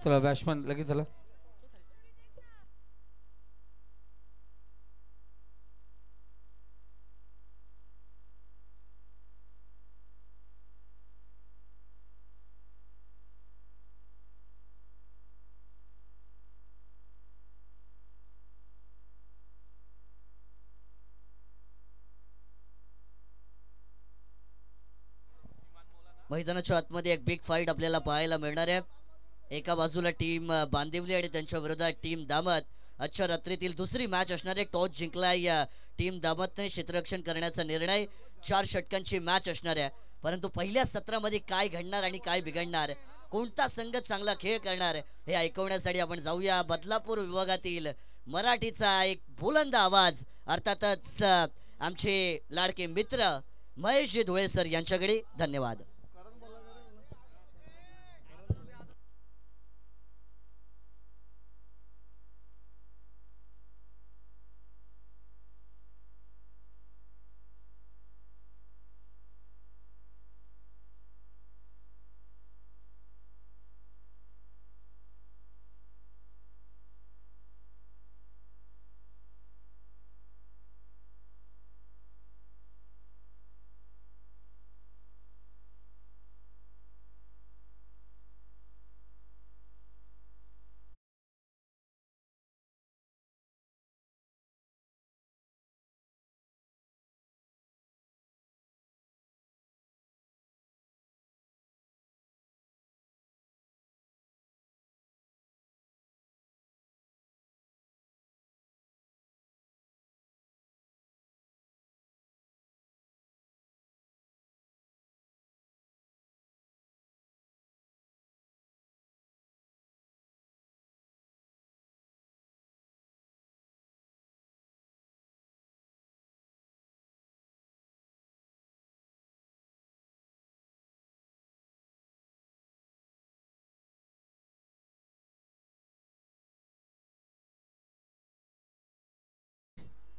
चला बॅट्समन लगेच चला. मैदानाच्या आतमध्ये एक बिग फाईट आपल्याला पाहायला मिळणार आहे. एका बाजूला टीम बांदिवली आणि त्यांच्या विरोधात टीम दामत. आजच्या रात्रीतील दुसरी मॅच असणार आहे. टॉस जिंकलाय टीम दामतने क्षेत्ररक्षण करण्याचा निर्णय. 4 षटकांची मॅच असणार आहे. परंतु पहिल्या सत्रामध्ये काय घडणार आणि काय बिघडणार, कोणता संघ चांगला खेळ करणार हे ऐकवण्यासाठी आपण जाऊया बदलापूर विभागातील मराठीचा एक बुलंद आवाज, अर्थातच आमचे लाडके मित्र महेशजी धुळे सर यांच्याकडे. धन्यवाद.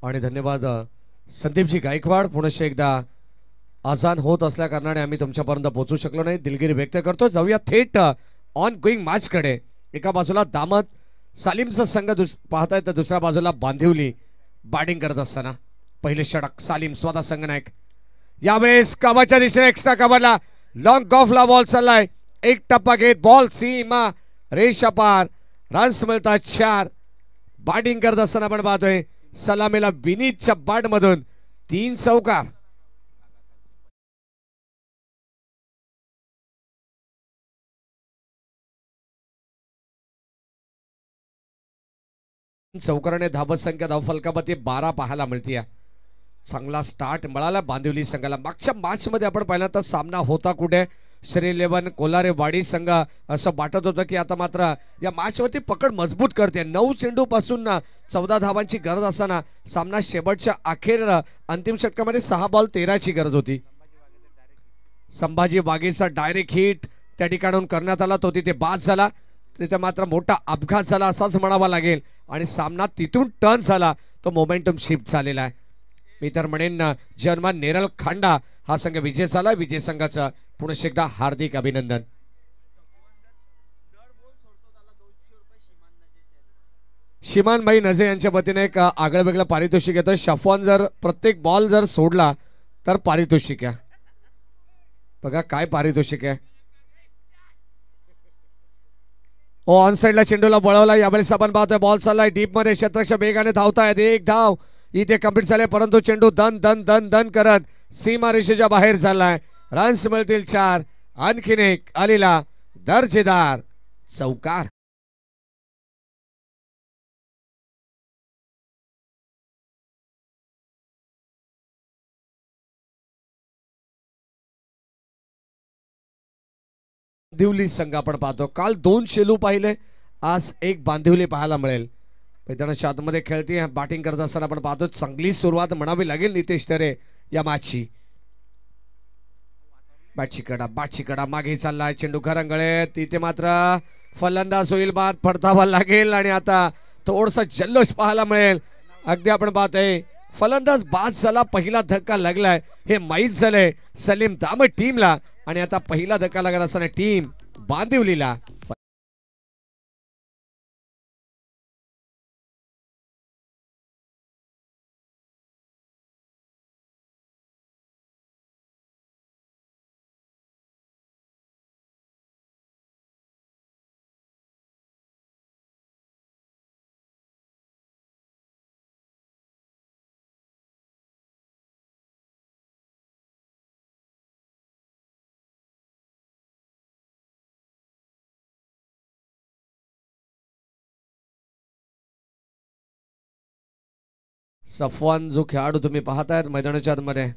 आणि धन्यवाद संदीपजी गायकवाड. पुनश्च एकदा आजान होत असल्या कारणाने आम्ही तुमच्यापर्यंत पोहोचू शकलो नाही, दिलगिरी व्यक्त करतो. जाऊया थेट ऑन गोईंग मॅच कडे. एका बाजूला दामत सालीमचा संघ पाहताय तर दुसऱ्या बाजूला बांदिवली बॅटिंग करत असताना पहिले षटक सालीम स्वतः संघनायक. यावेळेस कव्हरच्या दिशेने एक्स्ट्रा कव्हरला लॉंग गॉफला बॉल चाललाय. एक टप्पा घेत बॉल सीमा रेषा पार. रन्स मिळतात 4. बॅटिंग करत असताना आपण पाहतोय सलामीला विनीतच्या बॅट मधून 3 चौकार. चौकाराने धावत संख्या धावफलकामध्ये 12 पाहायला मिळते. चांगला स्टार्ट मिळाला बांदिवली संघाला. मागच्या मॅच मध्ये आपण पाहिलं तर सामना होता कुठे श्री 11 कोलारेवाडी संघ असं वाटत होतं की आता मात्र या मॅच वरती पकड मजबूत करते. 9 चेंडू पासून 14 धावांची गरज असताना सामना शेवटच्या अखेर अंतिम षटकामध्ये 6 बॉल 13 ची गरज होती. संभाजी वाघेचा डायरेक्ट हिट त्या ठिकाणाहून करण्यात आला, तो तिथे बाद झाला. तिथे मात्र मोठा अपघात झाला असाच म्हणावा लागेल आणि सामना तिथून टर्न झाला, तो मोमेंटम शिफ्ट झालेला आहे. मी तर म्हणेन जर्मन नेरल खांडा हा संघ विजय झाला. विजय संघाचं पुन्हा एकदा हार्दिक अभिनंदन. शिमान भाई नजे यांच्या वतीने एक आगळं वेगळं पारितोषिक येतं. शफवान जर प्रत्येक बॉल जर सोडला तर पारितोषिक आहे. बघा काय पारितोषिक आहे. ऑन साइडला चेंडूला बळवला. यावेळेस आपण पाहतोय बॉल चाललाय डीप मध्ये. क्षेत्ररक्षक वेगाने धावतायत. 1 धाव इथे कंप्लीट झाले, परंतु चेंडू दन दन दन दन करत सीमा रेषेच्या बाहेर झालाय. रन्स मिळतील 4. आणखीन एक आलेला दर्जेदार चौकार. बांदिवली संघ आपण पाहतो काल 2 चेंडू पाहिले, आज 1 बांदिवली पाहायला मिळेल. मैदानाच्या आतमध्ये खेळते बॅटिंग करत असताना आपण पाहतो चांगली सुरुवात म्हणावी लागेल नितेश तरे या मॅचची. बॅटची कडा मागे चाललाय. चेंडू घरंगळे तिथे मात्र फलंदाज होईल बाद, पडतावा लागेल आणि आता थोडसा जल्लोष पाहायला मिळेल. अगदी आपण पाहतोय फलंदाज बाद झाला, पहिला धक्का लागलाय हे माहीत झालंय सलीम दामट टीमला आणि आता पहिला धक्का लागत असताना टीम बांदिवलीला. सफवान जो खेळाडू तुम्ही पाहतायत मैदानाच्या आतमध्ये,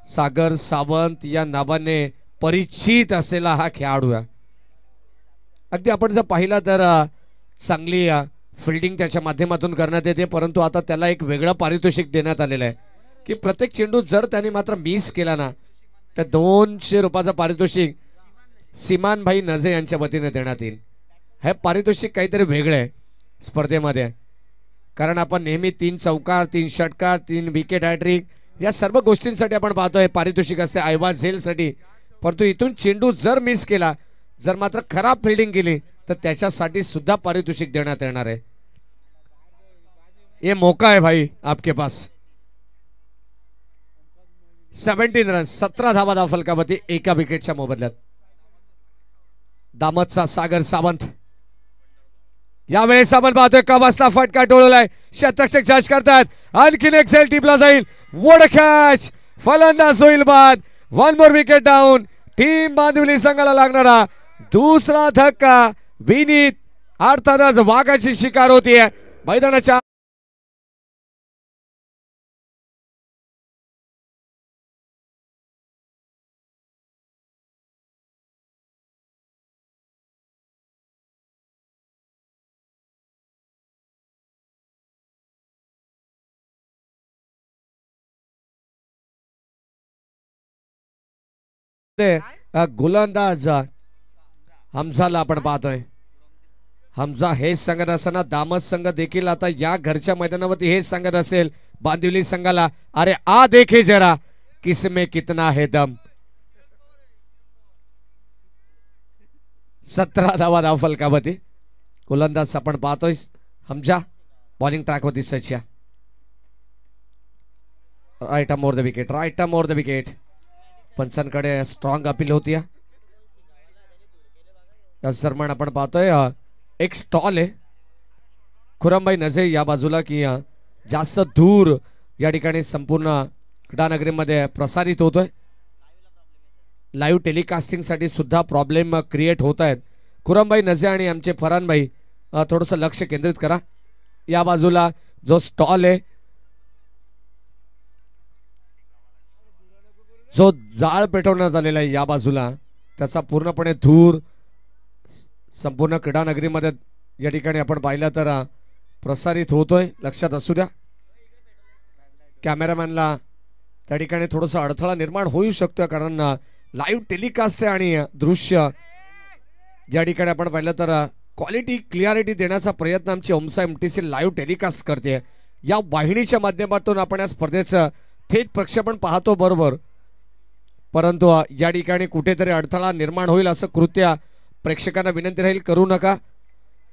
सागर सावंत या नावाने परिचित असलेला हा खेळाडू आहे. अगदी आपण जर पाहिला तर चांगली फिल्डिंग त्याच्या माध्यमातून करण्यात येते, परंतु आता त्याला एक वेगळं पारितोषिक देण्यात आलेलं आहे की प्रत्येक चेंडू जर त्याने मात्र मिस केला ना तर 200 रुपयाचं पारितोषिक सीमान भाई नजे यांच्या वतीने देण्यात येईल. हे पारितोषिक काहीतरी वेगळं आहे स्पर्धेमध्ये, कारण आपण नेहमी 3 चौकार 3 षटकार 3 विकेट हॅट्रिक या सर्व गोष्टींसाठी आपण पाहतोय पारितोषिक असते आयवा झेलसाठी, परंतु इथून चेंडू जर मिस केला, जर मात्र खराब फिल्डिंग केली तर त्याच्यासाठी सुद्धा पारितोषिक देण्यात येणार आहे. ये मौका है भाई आपके पास. 17 रन 17 धावा फलकावरती एका विकेटच्या मोबदल्यात. दामतचा सागर सावंत यावेळेस आपण पाहतोय कवासला फटका टोळलाय, शतक जज करतात. आणखीन एक सेल टिपला जाईल, वड कॅच, फलंदाज होईल बाद. 1 मोर विकेट डाऊन. टीम बांदिवली संघाला लागणारा दुसरा धक्का. विनीत अर्थातच वाघाची शिकार होतीये मैदानाच्या. गोलंदाज हमजाला आपण पाहतोय. हमजा हेच सांगत असताना दामत संघ देखील आता या घरच्या मैदानावरती हेच सांगत असेल बांदिवली संघाला, अरे आ देखे जरा किसमें कितना है दम. 17 धावा फलकावरती. गोलंदाज आपण पाहतोय हमजा, बॉलिंग ट्रॅक वरती सच्या. Right arm over the wicket, right arm over the wicket. पंचांकडे स्ट्रॉंग अपील होती. याच दरम्यान आपण पाहतोय एक स्टॉल आहे खुरमभाई नजे या बाजूला की जास्त दूर या ठिकाणी संपूर्ण क्रीडानगरीमध्ये प्रसारित होतोय. लाईव्ह टेलिकास्टिंग साठी सुद्धा प्रॉब्लेम क्रिएट होत आहेत. खुरमभाई नजे आणि आमचे फरान भाई थोडंसं लक्ष केंद्रित करा. या बाजूला जो स्टॉल आहे, जो जाळ पेटवण्यात आलेला आहे या बाजूला, त्याचा पूर्णपणे धूर संपूर्ण क्रीडानगरीमध्ये या ठिकाणी आपण पाहिलं तर प्रसारित होतोय. लक्षात असू द्या, कॅमेरामॅनला त्या ठिकाणी थोडंसं अडथळा निर्माण होऊ शकतो, कारण लाईव्ह टेलिकास्ट आहे आणि दृश्य या ठिकाणी आपण पाहिलं तर क्वालिटी क्लिअरिटी देण्याचा प्रयत्न आमची ओमसा MTC लाईव्ह टेलिकास्ट करते. या वाहिनीच्या माध्यमातून आपण या स्पर्धेचं थेट प्रक्षेपण पाहतो बरोबर, परंतु या ठिकाणी कुठेतरी अडथळा निर्माण होईल असं कृत्य प्रेक्षकांना विनंती राहील करू नका,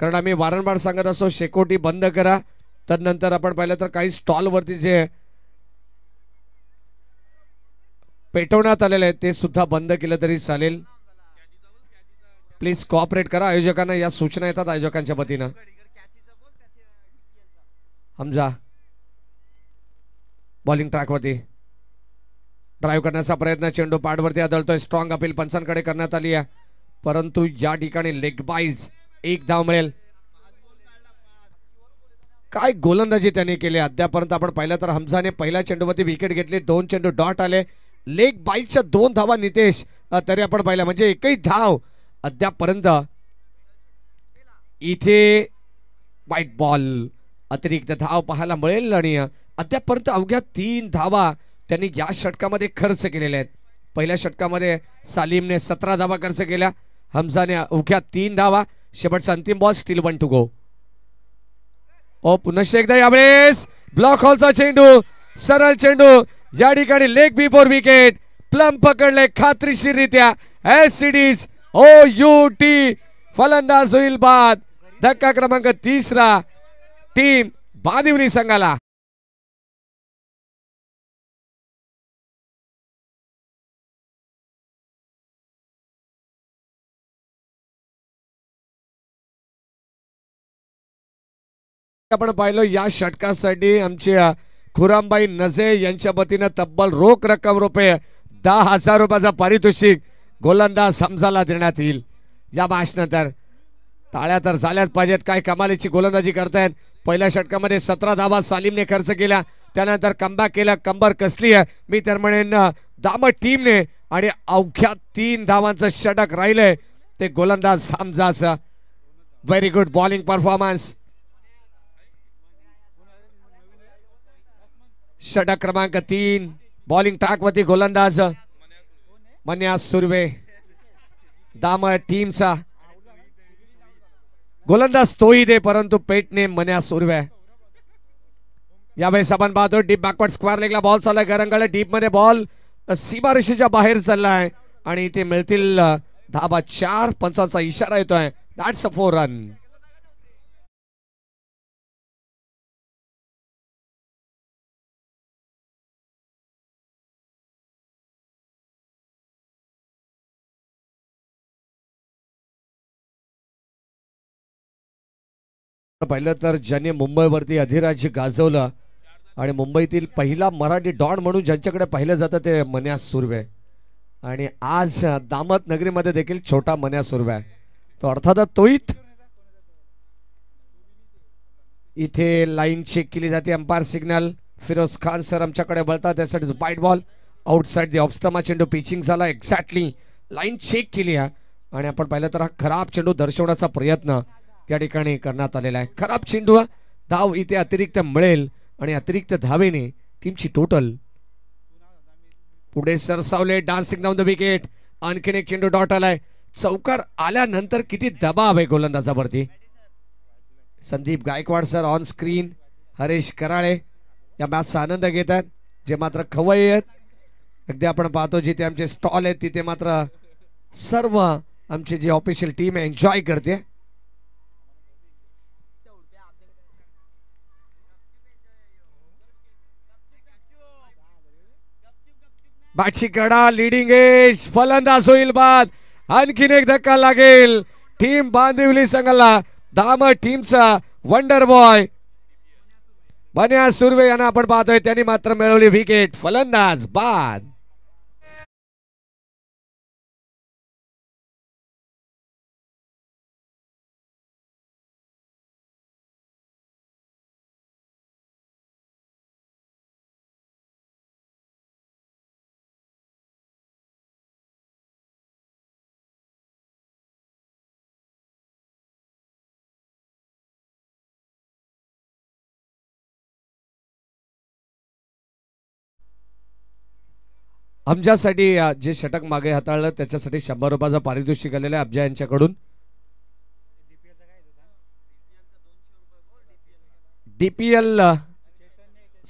कारण आम्ही वारंवार सांगत असतो शेकोटी बंद करा. तदनंतर आपण पाहिलं तर काही स्टॉलवरती जे पेटवण्यात आलेले आहे ते सुद्धा बंद केलं तरी चालेल. प्लीज कोऑपरेट करा. आयोजकांना या सूचना येतात आयोजकांच्या वतीनं. हमजा बॉलिंग ट्रॅकवरती ड्राईव्ह करण्याचा प्रयत्न, चेंडू पॅडवरती आदळतोय. स्ट्रॉंग अपील पंचांकडे करण्यात आली आहे, परंतु या ठिकाणी लेग बाईज, 1 धाव मिळेल. काय गोलंदाजी त्यांनी केली अद्यापर्यंत आपण पाहिलं तर हमजाने पहिल्या चेंडूवरती विकेट घेतली, 2 चेंडू डॉट आले. लेग बाईजच्या 2 धावा नितेश तरी आपण पाहिलं, म्हणजे एकही धाव अद्यापर्यंत. इथे वाईट बॉल, अतिरिक्त धाव पाहायला मिळेल आणि अद्यापर्यंत अवघ्या 3 धावा त्यांनी या षटकामध्ये खर्च केलेल्या आहेत. पहिल्या षटकामध्ये सालीमने 17 धावा खर्च केल्या, हमजाने अवघ्या 3 धावा. शेवटचा अंतिम बॉल, स्टील 1 टू गो. ओ पुन्हा एकदा यावेळेस ब्लॉक हॉलचा चेंडू, सरळ चेंडू या ठिकाणी लेग बिफोर विकेट. प्लम पकडले खात्रीशीररित्या. सिडीज OUT फलंदाज होईल बाद. धक्का क्रमांक 3 टीम बांदिवली संघाला. आपण पाहिलं या षटकासाठी आमचे खुरामबाई नजे यांच्या वतीनं तब्बल रोख रक्कम ₹10,000 पारितोषिक गोलंदाज हमजाला देण्यात येईल. या मॅचनंतर टाळ्या तर झाल्याच पाहिजेत. काय कमालीची गोलंदाजी करतायत. पहिल्या षटकामध्ये 17 धावा सालीमने खर्च केल्या, त्यानंतर कमबॅक केलं, कंबर कसली आहे मी तर म्हणेन दामट टीमने आणि अवघ्या 3 धावांचं षटक राहिलंय ते गोलंदाज हमजाचं. Very good bowling performance. षटक क्रमांक 3 बॉलिंग ट्रॅक वरती गोलंदाज मन्या सुर्वे. दामट टीमचा गोलंदाज तोही दे परंतु पेटने मन्या सुर्वे. यावेळेस आपण पाहतो डीप बॅकवर्ड स्क्वेअर लेगला बॉल चाललाय गरंगळ डीप मध्ये बॉल सीमारेषेच्या बाहेर चाललाय आणि इथे मिळतील धाबा 4. पंचांचा इशारा येतोय. That's a 4 run. पहिलं तर ज्याने मुंबईवरती अधिराज्य गाजवलं आणि मुंबईतील पहिला मराठी डॉन म्हणून ज्यांच्याकडे पाहिलं जातं ते मन्या सुर्वे आणि आज दामत नगरीमध्ये देखील छोटा मन्या सुर्वे आहे. तो अर्थातच तोहीत इथे लाईन चेक केली जाते. Umpire signal Firoz Khan sir आमच्याकडे वळतात. त्यासाठी बाईट बॉल आउटसाइड दी ऑफस्टमा चेंडू पिचिंग झाला. एक्झॅक्टली लाईन चेक केली आहे आणि आपण पाहिलं तर हा खराब चेंडू दर्शवण्याचा प्रयत्न या ठिकाणी करण्यात आलेला आहे. खराब चेंडू धाव इथे अतिरिक्त मिळेल आणि अतिरिक्त धावेने टीमची टोटल पुढे सरसावले. Dancing down the wicket. आणखीन एक चेंडू डॉट आलाय. चौकार आल्यानंतर किती दबाव आहे गोलंदाजावरती. Sandeep Gaikwad sir on screen. Harish Karale या मॅचचा आनंद घेतात जे मात्र खवय्ये आहेत. अगदी आपण पाहतो जिथे आमचे स्टॉल आहेत तिथे मात्र सर्व आमची जी ऑफिशियल टीम आहे एन्जॉय करते. बॅटची कडा लीडिंग एज फलंदाज होईल बाद. आणखीन एक धक्का लागेल टीम बांदिवली संघाला. दामट टीमचा वंडर बॉय मन्या सुर्वे यांना आपण पाहतोय त्यांनी मात्र मिळवली विकेट. फलंदाज बाद. आमच्यासाठी जे षटक मागे हाताळलं त्याच्यासाठी 100 रुपयाचं पारितोषिक आलेलं आहे अब्जा यांच्याकडून. डीपीएल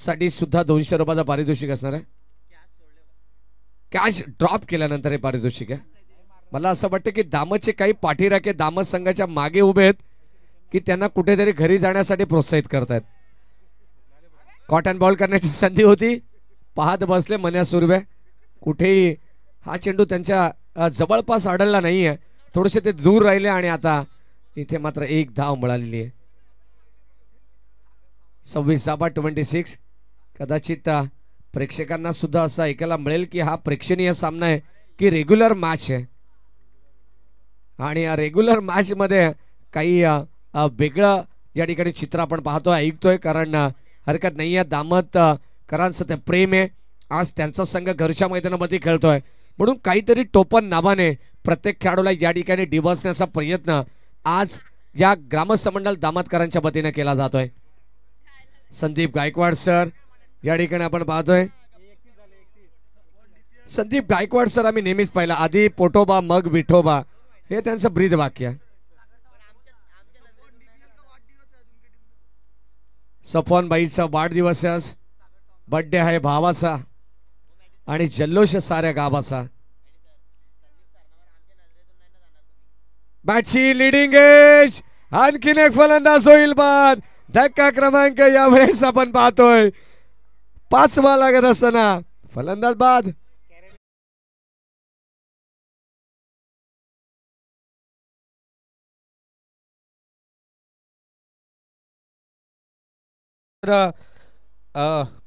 साठी सुद्धा 200 रुपयाचं पारितोषिक असणार आहे. कॅश ड्रॉप केल्यानंतर हे पारितोषिक आहे. मला असं वाटतं की दामतचे काही पाठीराखे दामत संघाच्या मागे उभे आहेत की त्यांना कुठेतरी घरी जाण्यासाठी प्रोत्साहित करतायत. कॉटन बॉल करण्याची संधी होती पाहत बसले मन्या सुर्वे. कुठेही हा चेंडू त्यांच्या जवळपास आढळला नाहीये. थोडेसे ते दूर राहिले आणि आता इथे मात्र एक धाव मिळालेली आहे. 26-26. कदाचित प्रेक्षकांना सुद्धा असं ऐकायला मिळेल की हा प्रेक्षणीय सामना आहे की रेग्युलर मॅच आहे आणि या रेग्युलर मॅच मध्ये काही वेगळं या ठिकाणी चित्र आपण पाहतोय ऐकतोय. कारण हरकत नाहीये दामत करांचं ते प्रेम आहे. आज त्यांचा संघ घरच्या मैदानामध्ये खेळतोय म्हणून काहीतरी टोपण नावाने प्रत्येक खेळाडूला या ठिकाणी डिवसण्याचा प्रयत्न आज या ग्रामस्थ मंडळ दामतकरांच्या वतीने केला जातोय. संदीप गायकवाड सर या ठिकाणी आपण पाहतोय. संदीप गायकवाड सर आम्ही नेहमीच पाहिला आधी पोटोबा मग विठोबा हे त्यांचं ब्रीद वाक्य आहे. सफवान बाईचा वाढदिवस आहे आज. बर्थडे आहे भावाचा आणि जल्लोष साऱ्या गावाचा. बॅटची लीडिंग एज. आणखीन एक फलंदाज होईल बाद. धक्का क्रमांक यावेळेस आपण पाहतोय 5वा लागत असताना फलंदाज बाद.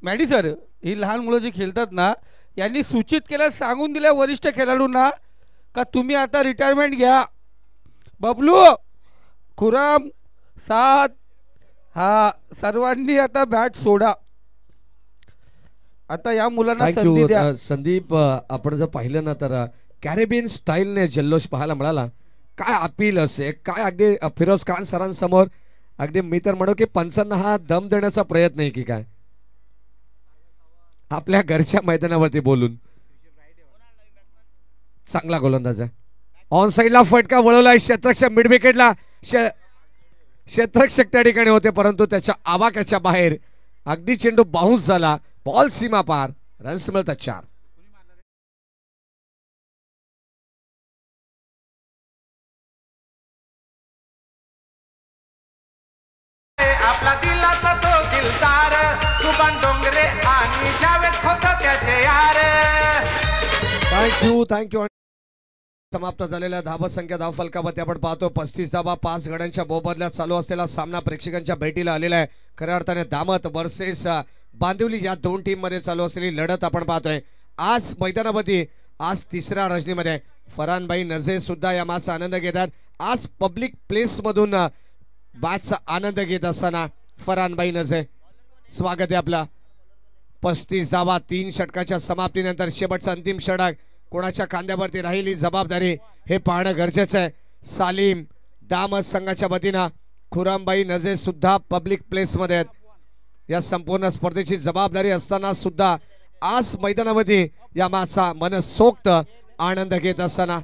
मॅडी सर ही लहान मुलं जी खेळतात ना यांनी सूचित केलं सांगून दिल्या वरिष्ठ खेळाडूंना का तुम्ही आता रिटायरमेंट घ्या. बबलू खुराम 7 हा सर्वांनी आता बॅट सोडा. आता या मुलांना संधी थँक्यू द्या. संदीप. आपण जर पाहिलं ना तर कॅरेबियन स्टाईलने जल्लोष पाहायला मिळाला. काय अपील असे, काय अगदी फिरोज खान सरांसमोर अगदी मी तर म्हणू की पंचांना हा दम देण्याचा प्रयत्न आहे की काय आपल्या घरच्या मैदानावरती बोलून. चांगला गोलंदाज आहे. ऑन साइडला फटका वळवलाय क्षेत्ररक्षक मिड विकेटला. क्षेत्ररक्षक त्या ठिकाणी होते परंतु त्याच्या आवाक्याच्या बाहेर अगदी चेंडू बाउन्स झाला. बॉल सीमा पार. रन्स मिळतात 4. आपला दिलाचा तो दिलदार सुभान डोंगरे आणि जावेद होत त्याचे यार. थँक्यू. समाप्त झालेल्या धावा संख्या धाव फलकावरती आपण पाहतो 35 धावा. 5 गड्यांच्या मोबदल्यात चालू असलेला सामना प्रेक्षकांच्या भेटीला आलेला आहे. खऱ्या अर्थाने दामत वर्सेस बांदिवली या दोन टीम मध्ये चालू असलेली लढत आपण पाहतोय आज मैदानावरती. आज तिसऱ्या रजनीमध्ये फरहानभाई नझे सुद्धा या मॅचचा आनंद घेतात. आज पब्लिक प्लेस मधून मॅचचा आनंद घेत असताना फरहानभाई नझे स्वागत आहे आपला. 35 धावा 3 षटकाच्या समाप्तीनंतर शेवटचा अंतिम षटक कोणाच्या खांद्यावरती राहील ही जबाबदारी हे पाहणं गरजेचं आहे. सालीम दामत संघाच्या वतीनं खुरामबाई नझे सुद्धा पब्लिक प्लेस मध्ये आहेत. या संपूर्ण स्पर्धेची जबाबदारी असताना सुद्धा आज मैदानामध्ये या मॅचचा मनसोक्त आनंद घेत असताना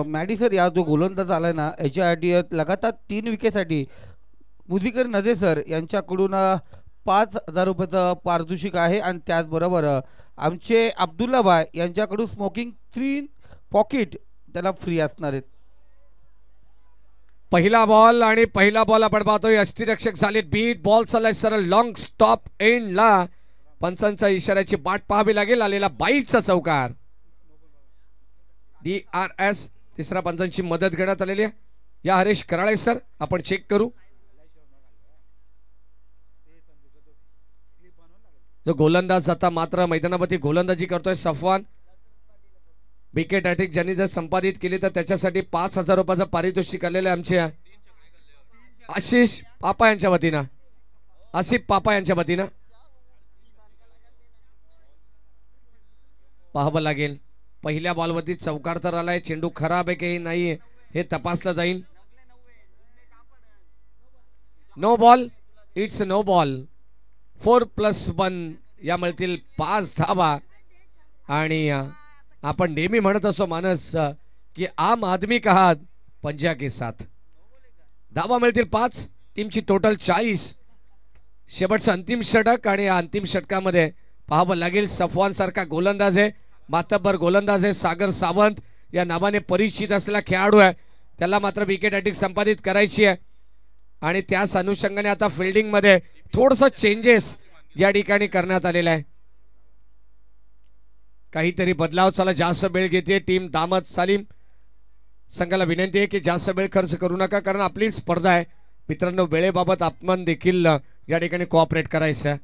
मॅडी सर, या जो गोलंदाज आलाय ना याच्यासाठी लगातार 3 विकेटसाठी मुझीकर नजे सर यांच्याकडून 5,000 रुपयाचं पारितोषिक आहे आणि त्याचबरोबर आमचे अब्दुल्ला भाई यांच्याकडून स्मोकिंग 3 पॉकेट त्याला फ्री असणार आहेत. पहिला बॉल आणि पहिला बॉल आपण पाहतोय यष्टीरक्षक झाले बीट. बॉल चाललाय सरळ लॉंग स्टॉप एंडला. पंचांच्या इशाऱ्याची वाट पाहावी लागेल. आलेला 22चा चौकार. DRS तिसऱ्या पंचांची मदत घेण्यात आलेली आहे. या हरेश कराळे सर आपण चेक करू. जो गोलंदाज आता मात्र मैदानावरती गोलंदाजी करतोय सफवान. विकेट हॅट्रिक ज्यांनी जर संपादित केली तर त्याच्यासाठी 5,000 रुपयाचं पारितोषिक आलेलं आहे आमच्या आशिष पापा यांच्या वतीनं. आसिफ पापा यांच्या वतीनं पाहावं लागेल. पहिल्या बॉलवरती चौकार तर आलाय. चेंडू खराब आहे की नाही हे तपासलं जाईल. No ball. It's no ball. 4+1 या मिळतील 5 धावा. आणि आपण नेहमी म्हणत असो मानस की आम आदमी का हात पंजा के साथ. धावा मिळतील 5. टीमची टोटल 40. शेवटचं अंतिम षटक आणि या अंतिम षटकामध्ये पाहावं लागेल सफवान सारखा गोलंदाज आहे. मातब्बर गोलंदाज आहे. सागर सावंत या नावाने परिचित असलेला खेळाडू आहे. त्याला मात्र विकेट हॅट्रिक संपादित करायची आहे आणि त्याच अनुषंगाने आता फिल्डिंग मध्ये थोडंसं चेंजेस या ठिकाणी करण्यात आलेला आहे. काहीतरी बदलाव चाला. जास्त वेळ घेते टीम दामत. सालीम संघाला विनंती आहे की जास्त वेळ खर्च करू नका कारण आपली स्पर्धा आहे. मित्रांनो वेळेबाबत आपण देखील या ठिकाणी कोऑपरेट करायचं.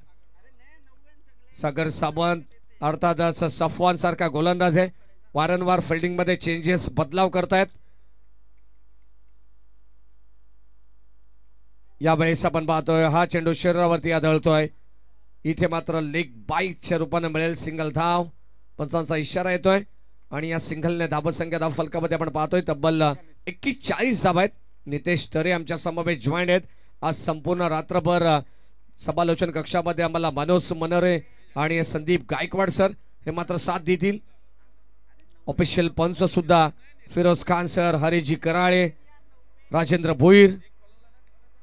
सागर सावंत अर्थातच सफवान सारखा गोलंदाज आहे. वारंवार फिल्डिंग मध्ये चेंजेस बदलाव करतायत. यावेळेस आपण पाहतोय हा चेंडू शरीरावरती आदळतोय. इथे मात्र लेग बाईकच्या रूपाने मिळेल सिंगल धाव. पंचांचा इशारा येतोय आणि या सिंगलने धावसंख्या धाव फलकामध्ये आपण पाहतोय तब्बल 41 धावा आहेत. नितेश तरे आमच्या समवेत जॉईंट आहेत. आज संपूर्ण रात्रभर समालोचन कक्षामध्ये आम्हाला मनोज मनोरे आणि संदीप गायकवाड सर हे मात्र साथ देतील. ऑफिशियल पंच सुद्धा फिरोज खान सर, हरिजी कराळे, राजेंद्र भोईर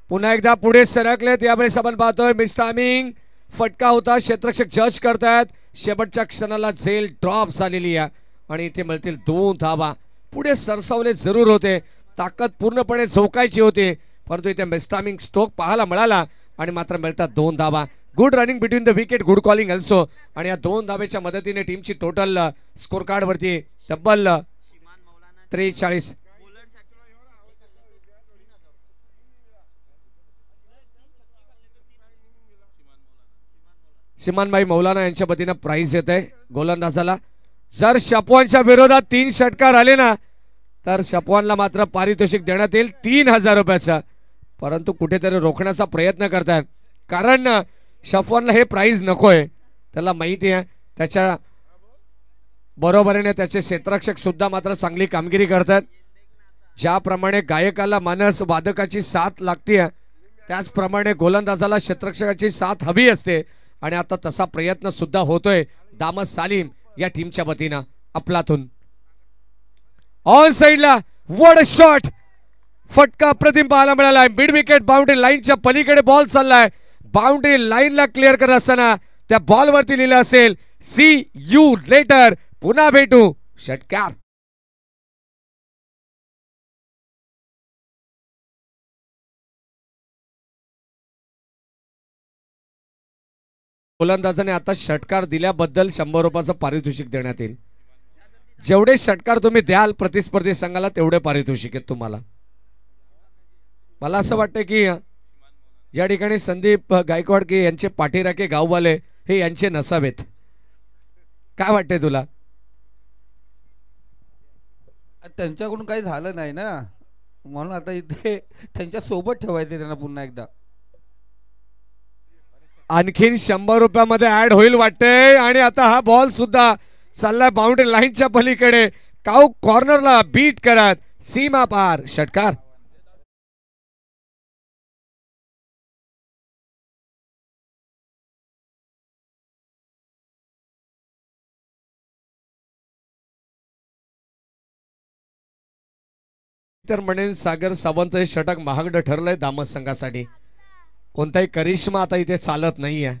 पुन्हा एकदा पुढे सरकलेत. यावेळेस आपण पाहतोय मिस टायमिंग फटका होता. क्षेत्ररक्षक जज करतायत. शेवटच्या क्षणाला झेल ड्रॉप झालेली आहे आणि इथे मिळतील 2 धावा. पुढे सरसावले जरूर होते. ताकद पूर्णपणे झोकायची होती परंतु इथे मिस टायमिंग स्ट्रोक पाहायला मिळाला आणि मात्र मिळतात 2 धावा. Good running between the wicket. Good calling also. आणि या 2 धावेच्या मदतीने टीमची टोटल स्कोर कार्ड वरती तब्बल 43. शिमानभाई मौलाना यांच्या वतीनं प्राइज येत आहे गोलंदाजाला. जर शपवानच्या विरोधात 3 षटकार आले ना तर शपवानला मात्र पारितोषिक देण्यात येईल 3,000 रुपयाचा. परंतु कुठेतरी रोखण्याचा प्रयत्न करतात कारण शपवानला हे प्राइज नकोय. त्याला माहिती आहे त्याच्या बरोबरीने त्याचे क्षेत्ररक्षक सुद्धा मात्र चांगली कामगिरी करतात. ज्याप्रमाणे गायकाला मानस वादकाची साथ लागते त्याचप्रमाणे गोलंदाजाला क्षेत्ररक्षकाची साथ हवी असते आणि आता तसा प्रयत्न सुद्धा होतोय दामद सालीम या टीमच्या वतीनं अफलातून. ऑन साइडला वड शॉट फटका प्रतिम पाहायला मिळालाय. मिड विकेट बाउंड्री लाईनच्या पलीकडे बॉल चाललाय. बाउंड्री लाईनला क्लिअर करत असताना त्या बॉल वरती लिहिलं असेल सी यू लेटर. पुन्हा भेटू षटकार. गोलंदाजाने आता षटकार दिल्याबद्दल 100 रुपयाचं पारितोषिक देण्यात येईल. जेवढे षटकार तुम्ही द्याल प्रतिस्पर्धी संघाला तेवढे पारितोषिक आहेत तुम्हाला. मला असं वाटतं की या ठिकाणी संदीप गायकवाड की यांचे पाठीराखे गाववाले हे यांचे नसावेत. काय वाटते तुला? त्यांच्याकडून काही झालं नाही ना म्हणून आता इथे त्यांच्या सोबत ठेवायचे त्यांना पुन्हा एकदा. आणखीन 100 रुपयामध्ये ऍड होईल वाटते आणि आता हा बॉल सुद्धा चाललाय बाउंड्री लाईनच्या पलीकडे. काऊ कॉर्नरला बीट करत सीमा पार षटकार. तर म्हणेन सागर सावंत हे षटक महागडं ठरलंय दामद संघासाठी. कोणताही करिश्मा आता इथे चालत नाहीये.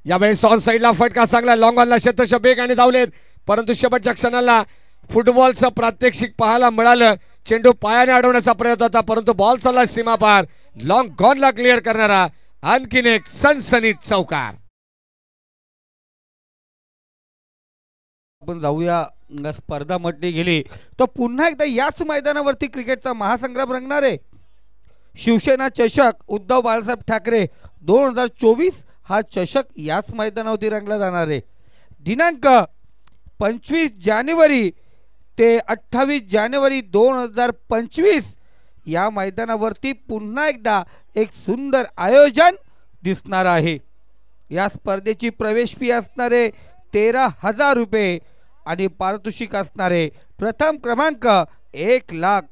यावेळेस ऑन साइडला फटका चांगला लॉंग ऑनला क्षेत्ररक्षक वेगाने धावलेत परंतु शेवटच्या क्षणाला फुटबॉलचं प्रात्यक्षिक पाहायला मिळालं. चेंडू पायाने अडवण्याचा प्रयत्न होता परंतु बॉल चालला सीमा पार. लॉंग गॉनला क्लिअर करणारा आणखीन एक सनसनीत चौकार. आपण जाऊया. स्पर्धा म्हटली गेली तर पुन्हा एकदा याच मैदानावरती क्रिकेटचा महासंग्राम रंगणार आहे. शिवसेना चषक उद्धव बाळासाहेब ठाकरे 2024 हा चषक याच मैदानावरती रंगला जाणार आहे. दिनांक 25 जानेवारी ते 28 जानेवारी 2025 या मैदानावरती पुन्हा एकदा एक सुंदर आयोजन दिसणार आहे. या स्पर्धेची प्रवेश फी असणारे 13,000 रुपये आणि पारितोषिक असणारे प्रथम क्रमांक 1,00,000,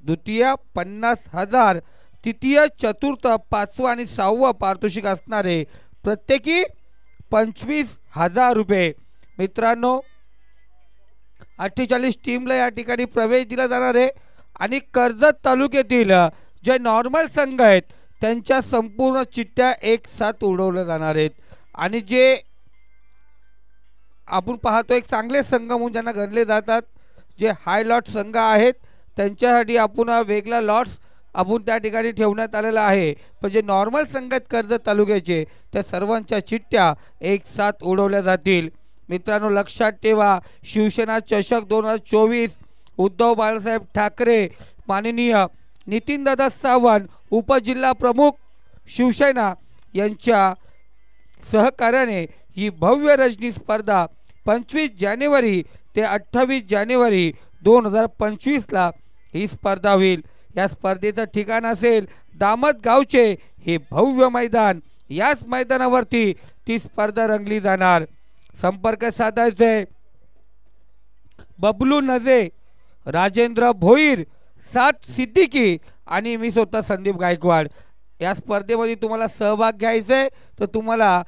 द्वितीय 50,000, तृतीय चतुर्थ 5वं आणि 6वं पारितोषिक असणारे प्रत्येकी 25,000 रुपये. मित्रांनो 48 टीमला या ठिकाणी प्रवेश दिला जाणार आहे आणि कर्जत तालुक्यातील जे नॉर्मल संघ आहेत त्यांच्या संपूर्ण चिठ्ठ्या एक साथ उडवल्या जाणार आहेत आणि जे आपण पाहतो एक चांगले संघ म्हणून ज्यांना गणले जातात जे हाय लॉट संघ आहेत त्यांच्यासाठी आपण वेगळा लॉट्स आपण त्या ठिकाणी ठेवण्यात आलेला आहे. पण जे नॉर्मल संघ आहेत कर्जत तालुक्याचे त्या सर्वांच्या चिठ्ठ्या एक साथ उडवल्या जातील. मित्रांनो लक्षात ठेवा शिवसेना चषक 2024 उद्धव बाळासाहेब ठाकरे माननीय नितीनदादा सावंत उपजिल्हा प्रमुख शिवसेना यांच्या सहकार्याने ही भव्य रजनी स्पर्धा 25 जानेवारी ते 28 जानेवारी 2025 ही स्पर्धा होईल. या स्पर्धेचं ठिकाण असेल दामद गावचे हे भव्य मैदान. याच मैदानावरती ती स्पर्धा रंगली जाणार. संपर्क साधायचे बबलू नजे, राजेंद्र भोईर, सात सिद्दीकी आणि मी स्वतः संदीप गायकवाड. या स्पर्धेमध्ये तुम्हाला सहभाग घ्यायचा आहे तर तुम्हाला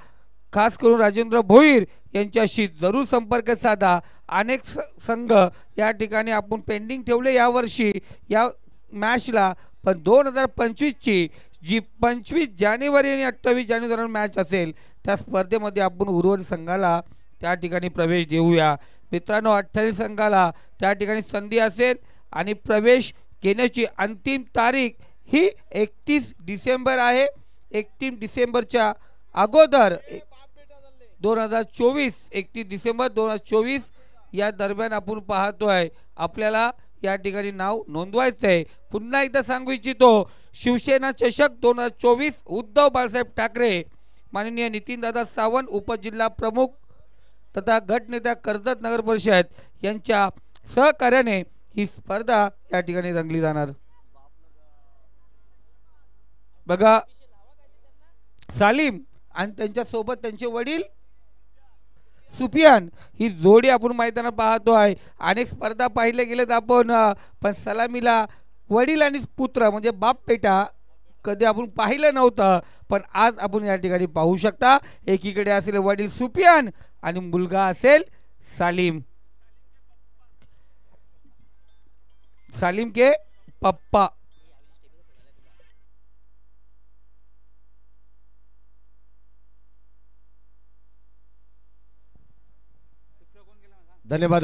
खास करून राजेंद्र भोईर यांच्याशी जरूर संपर्क साधा. अनेक संघ या ठिकाणी आपण पेंडिंग ठेवले यावर्षी या मॅचला पण 2025ची जी 25 जानेवारी आणि 28 जानेवारी दरम्यान मॅच असेल त्या स्पर्धेमध्ये आपण उर्वरित संघाला त्या ठिकाणी प्रवेश देऊया. मित्रांनो 28 संघाला त्या ठिकाणी संधी असेल आणि प्रवेश घेण्याची अंतिम तारीख ही 31 डिसेंबर आहे. 31 डिसेंबरच्या अगोदर 2024 31 डिसेंबर 2024 या दरम्यान आपण पाहतोय आपल्याला या ठिकाणी नाव नोंदवायचं आहे. पुन्हा एकदा सांगू इच्छितो शिवसेना चषक 2024 उद्धव बाळासाहेब ठाकरे माननीय नितीनदादा सावंत उपजिल्हा प्रमुख तथा गटनेता कर्जत नगर परिषद यांच्या सहकार्याने ही स्पर्धा या ठिकाणी रंगली जाणार. बघा सालीम आणि त्यांच्यासोबत त्यांचे वडील सुफियान, ही जोडी आपण मैदानात पाहतो आहे. अनेक स्पर्धा पाहिले गेलेत आपण, पण सलामीला वडील आणि पुत्र म्हणजे बाप बेटा कधी आपण पाहिलं नव्हतं, पण आज आपण या ठिकाणी पाहू शकता. एकीकडे असेल वडील सुफियान आणि मुलगा असेल सालिम, सालिम के पप्पा. धन्यवाद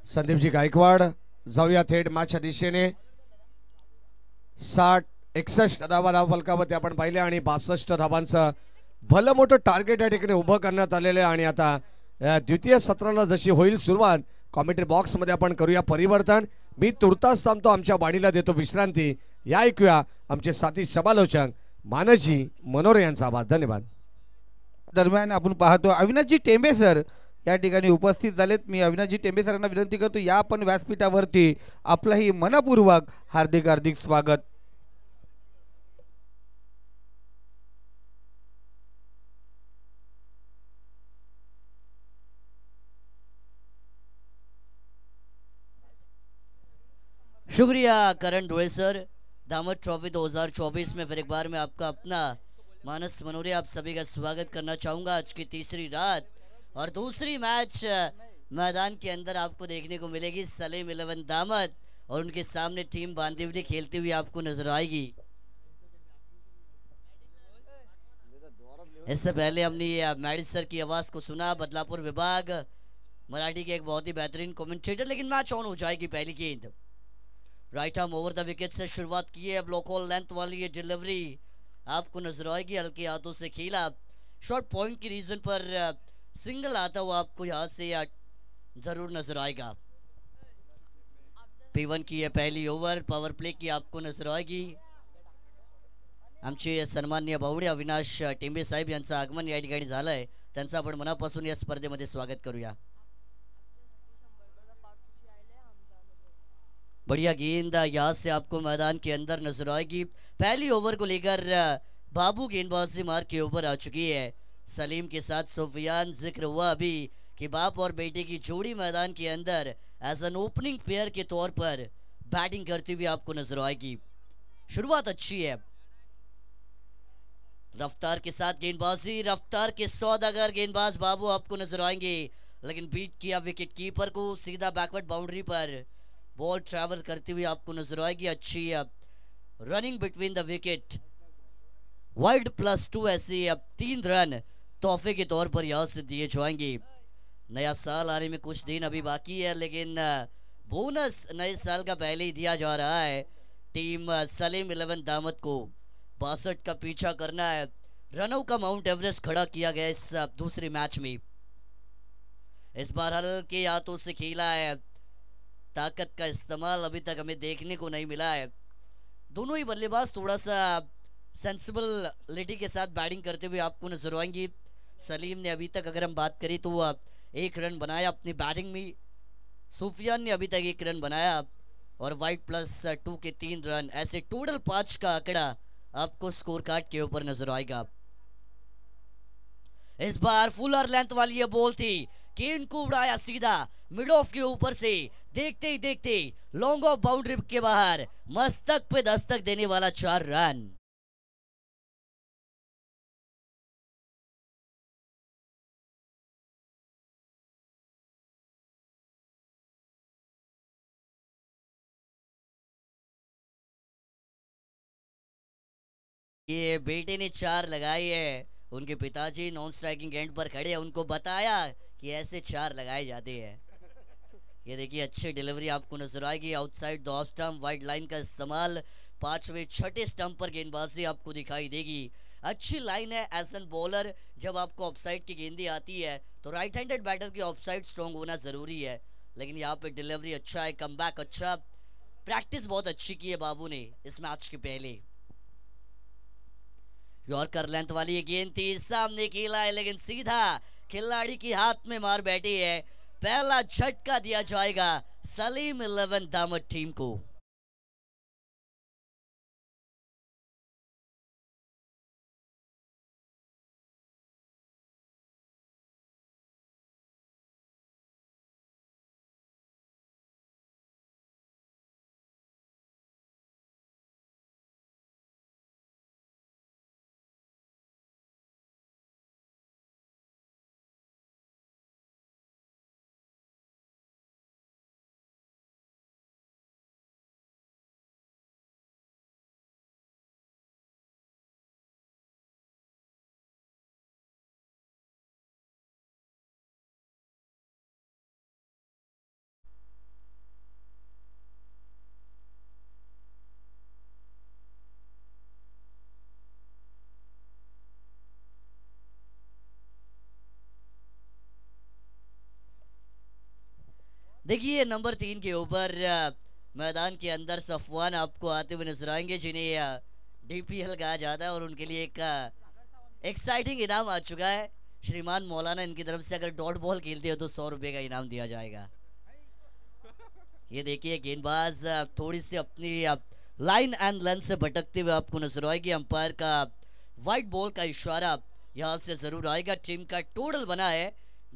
संदीपजी गायकवाड. जाऊया थेट मॅचच्या दिशेने. 61 धावा फलकावरती आपण पाहिले आणि 62 धावांचं भलं मोठं टार्गेट या ठिकाणी उभं करण्यात आलेलं आहे. आणि आता द्वितीय सत्राला जशी होईल सुरुवात, कॉमेंट्री बॉक्समध्ये आपण करूया परिवर्तन. मी तुर्तास थांबतो, आमच्या वाडीला देतो विश्रांती. या ऐकूया आमचे साथी समालोचक मानजी मनोरे यांचा आवाज. धन्यवाद. दरम्यान आपण पाहतो अविनाशजी टेंबे सर या ठिकाणी उपस्थित झालेत. मी अविनाशजी टेंबे सरांना विनंती करतो, या आपण व्यासपीठावरती आपलंही मनपूर्वक हार्दिक हार्दिक स्वागत. शुक्रिया करण डोळे सर. दामद ट्रॉफी 2024 में फिर एक बार मैं आपका अपना मानस मनोरे आप सभी का स्वागत करना चाहूँगा. आज की तीसरी रात और दूसरी मैच मैदान के अंदर आपको देखने को मिलेगी. सलीम 11 दामद और उनके सामने टीम बांदीवली खेलती हुई आपको नजर आएगी. इससे पहले हमने मैडिस सर की आवाज़ को सुना, बदलापुर विभाग मराठी के एक बहुत ही बेहतरीन कमेंटेटर. लेकिन मैच ऑन हो जाएगी. पहली गेंद right arm over the wicket से शुरुआत की है. ब्लॉक होल लेंथ वाली ये डिलीवरी आपको नजर आएगी. हल्के हाथों से खेला, शॉर्ट पॉइंट की रीजन पर सिंगल आता हुआ आपको यहाँ से जरूर नजर आएगा. P1 की है पहली ओव्हर. पॉवर प्ले की आपको नजर आएगी. आमचे सन्माननीय बावडे अविनाश टेंबे साहेब यांचं आगमन या ठिकाणी झालंय. त्यांचं आपण मनापासून या स्पर्धेमध्ये स्वागत करूया. बढ़िया गेंद यहाँ से आपको मैदान के अंदर नजर आएगी. पहली ओवर को लेकर बाबू गेंदबाजी मार के ऊपर आ चुकी है. सलीम के साथ सुफियान. जिक्र हुआ अभी कि बाप और बेटे की जोड़ी मैदान के अंदर एज एन ओपनिंग पेयर के तौर पर बैटिंग करती हुई आपको नजर आएगी. शुरुआत अच्छी है. रफ्तार के साथ गेंदबाजी, रफ्तार के सौदागर गेंदबाज बाबू आपको नजर आएंगे. लेकिन बीट किया विकेट कीपर को. सीधा बैकवर्ड बाउंड्री पर बॉल ट्रैवल करती हुई आपको नजर आएगी. अच्छी running between the wicket. Wide +2 ऐसे 3 रन तोहफे के तौर पर यहाँ से दिए जाएंगे. नया साल आने में कुछ दिन अभी बाकी है, लेकिन बोनस नए साल का पहले ही दिया जा रहा है. टीम सलीम 11 दामद को 62 का पीछा करना है. रनों का माउंट एवरेस्ट खड़ा किया गया इस दूसरे मैच में. इस बार हल्के हाथों से खेला है. ताकत का इस्तेमाल अभी तक हमें देखने को नहीं मिला है. दोनों ही बल्लेबाज थोड़ा सा सेंसिबलिटी के साथ बैटिंग करते हुए आपको नजर आएंगी. सलीम ने अभी तक अगर हम बात करें तो 1 रन बनाया अपनी बैटिंग में. सुफियान ने अभी तक 1 रन बनाया और वाइड +2 के 3 रन. ऐसे टोटल 5 का आंकड़ा आपको स्कोर कार्ड के ऊपर नजर आएगा. इस बार फुलर लेंथ वाली ये बॉल थी. गेंद को उड़ाया सीधा मिड ऑफ के ऊपर से. देखते ही देखते लॉन्ग ऑफ बाउंड्री के बाहर मस्तक पे दस्तक देने वाला 4 रन. ये बेटे ने 4 लगाई है. उनके पिताजी नॉन स्ट्राइकिंग एंड पर खड़े हैं. उनको बताया कि ऐसे 4 लगाए जाते हैं. ये देखिए अच्छी डिलीवरी आपको नजर आएगी. Outside the off stump wide line का इस्तेमाल. 5वें 6ठे स्टंप पर गेंदबाजी आपको दिखाई देगी. अच्छी लाइन है. एज एन बॉलर जब आपको ऑफसाइड की गेंदें आती है तो राइट हैंडेड बैटर की ऑफसाइड स्ट्रॉन्ग होना जरूरी है. लेकिन यहाँ पे डिलीवरी अच्छा है, कमबैक अच्छा, प्रैक्टिस बहुत अच्छी की है बाबू ने इस मैच के पहले. यॉर्कर लेंथ वाली ये गेंद थी. सामने खेला है लेकिन सीधा खिलाड़ी की हाथ में मार बैठी है. पहला झटका दिया जाएगा सलीम 11 दामद टीम को. देखिए नंबर 3 के ऊपर मैदान के अंदर सफवान आपको आते हुए नजर आएंगे, जिन्हें डीपीएल कहा जाता है, और उनके लिए एक एक्साइटिंग इनाम आ चुका है। श्रीमान मौलाना इनकी तरफ से अगर डॉट बॉल खेलते हो तो 100 रुपए का इनाम दिया जाएगा। ये देखिए गेंदबाज थोड़ी सी अपनी लाइन एंड लेंथ से भटकते हुए आपको नजर आएगी। अंपायर का व्हाइट बॉल का इशारा यहाँ से जरूर आएगा। टीम का टोटल बना है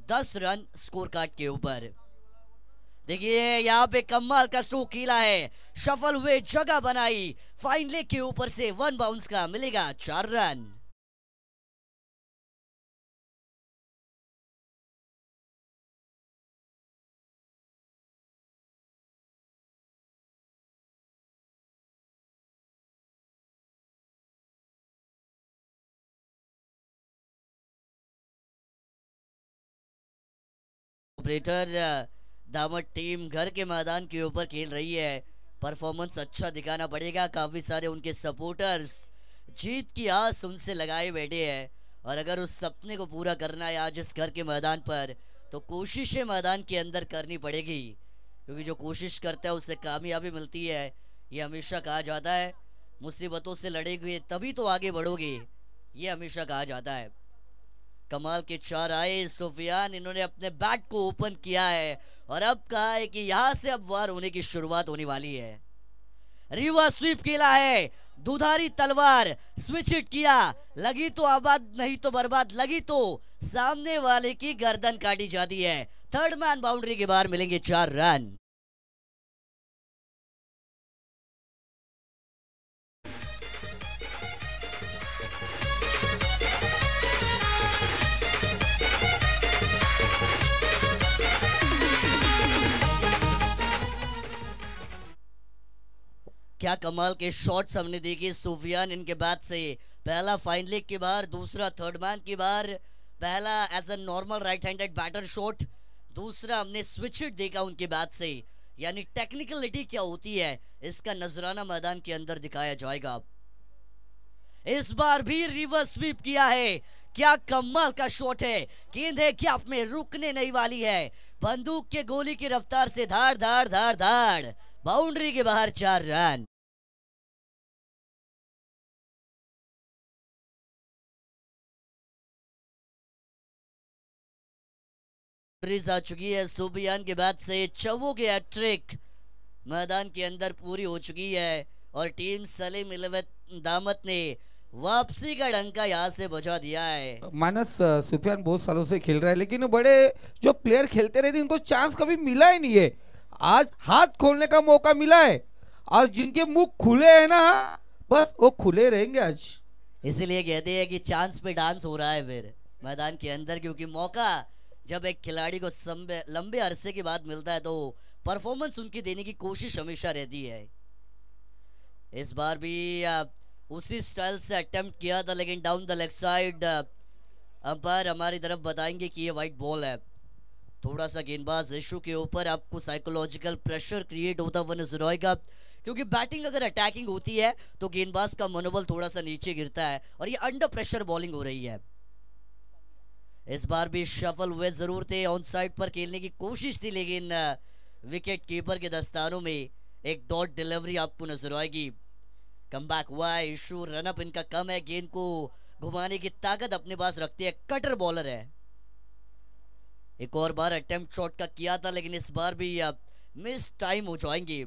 10 रन स्कोर कार्ड के ऊपर। देखिए यहाँ पे कमाल का स्ट्रोक खेला है, शफल हुए जगह बनाई, फाइन लेग के ऊपर से 1 बाउंस का मिलेगा 4 रन। ऑपरेटर दामट टीम घर के मैदान के ऊपर खेल रही है, परफॉर्मेंस अच्छा दिखाना पड़ेगा। काफी सारे उनके सपोर्टर्स जीत की आस उनसे लगाए बैठे हैं, और अगर उस सपने को पूरा करना है आज इस घर के मैदान पर तो कोशिशें मैदान के अंदर करनी पड़ेगी, क्योंकि जो कोशिश करता है उससे कामयाबी मिलती है। ये हमेशा कहा जाता है, मुसीबतों से लड़ेगे तभी तो आगे बढ़ोगे, ये हमेशा कहा जाता है। कमाल के 4 आए सुफियान, इन्होंने अपने बैट को ओपन किया है और अब कहा है कि यहां से अब वार होने की शुरुआत होने वाली है। रिवर्स स्वीप खेला है, दुधारी तलवार, स्विच हिट किया, लगी तो आबाद नहीं तो बर्बाद, लगी तो सामने वाले की गर्दन काटी जाती है। थर्ड मैन बाउंड्री के बाहर मिलेंगे 4 रन। क्या कमाल के शॉट्स हमने देखे सुफियान इनके बैट से। पहला फाइन लेग के बाहर, दूसरा थर्ड मैन के बाहर। पहला as a normal right handed batter shot, दूसरा हमने स्विच हिट देखा उनके बैट से। यानी टेक्निकलिटी क्या होती है इसका नजराना मैदान के अंदर दिखाया जाएगा। इस बार भी रिवर्स स्वीप किया है, क्या कमाल का शॉट है, गेंद है गैप में, रुकने नहीं वाली है। बंदूक के गोली की रफ्तार से धाड़ धाड़ धाड़ धाड़, बाउंड्री के बाहर 4 रन। आ चुकी है सुफियान के बाद से, चौवो के हैट्रिक मैदान के अंदर पूरी हो चुकी है, और टीम सलीम 11 दामत ने वापसी का डंका यहाँ से बजा दिया है। मानस सुफियान बहुत सालों से खेल रहा है, लेकिन बड़े जो प्लेयर खेलते रहते हैं उनको चांस कभी मिला ही नहीं है। आज हाथ खोलने का मौका मिला है, और जिनके मुंह खुले हैं ना बस वो खुले रहेंगे आज। इसीलिए कहते हैं कि चांस पे डांस हो रहा है फिर मैदान के अंदर, क्योंकि मौका जब एक खिलाड़ी को लंबे अरसे के बाद मिलता है तो परफॉर्मेंस उनकी देने की कोशिश हमेशा रहती है। इस बार भी उसी स्टाइल से अटेम्प्ट किया था, लेकिन down the leg side umpire हमारी तरफ बताएंगे कि ये वाइट बॉल है। थोड़ा सा गेंदबाज इशू के ऊपर आपको साइकोलॉजिकल प्रेशर क्रिएट होता हुआ नजर आएगा, क्योंकि बैटिंग अगर अटैकिंग होती है तो गेंदबाज का मनोबल थोड़ा सा नीचे गिरता है, और ये अंडर प्रेशर बॉलिंग हो रही है। इस बार भी शफल हुए जरूर थे, ऑन साइड पर खेलने की कोशिश थी, लेकिन विकेट कीपर के दस्तानों में एक डॉट डिलीवरी आपको नजर आएगी। कम बैक हुआ है इशू, रनअप इनका कम है, गेंद को घुमाने की ताकत अपने पास रखते हैं, कटर बॉलर है। एक और बार अटेम्प्ट शॉट का किया था, लेकिन इस बार भी मिस टाइम हो जाएंगे।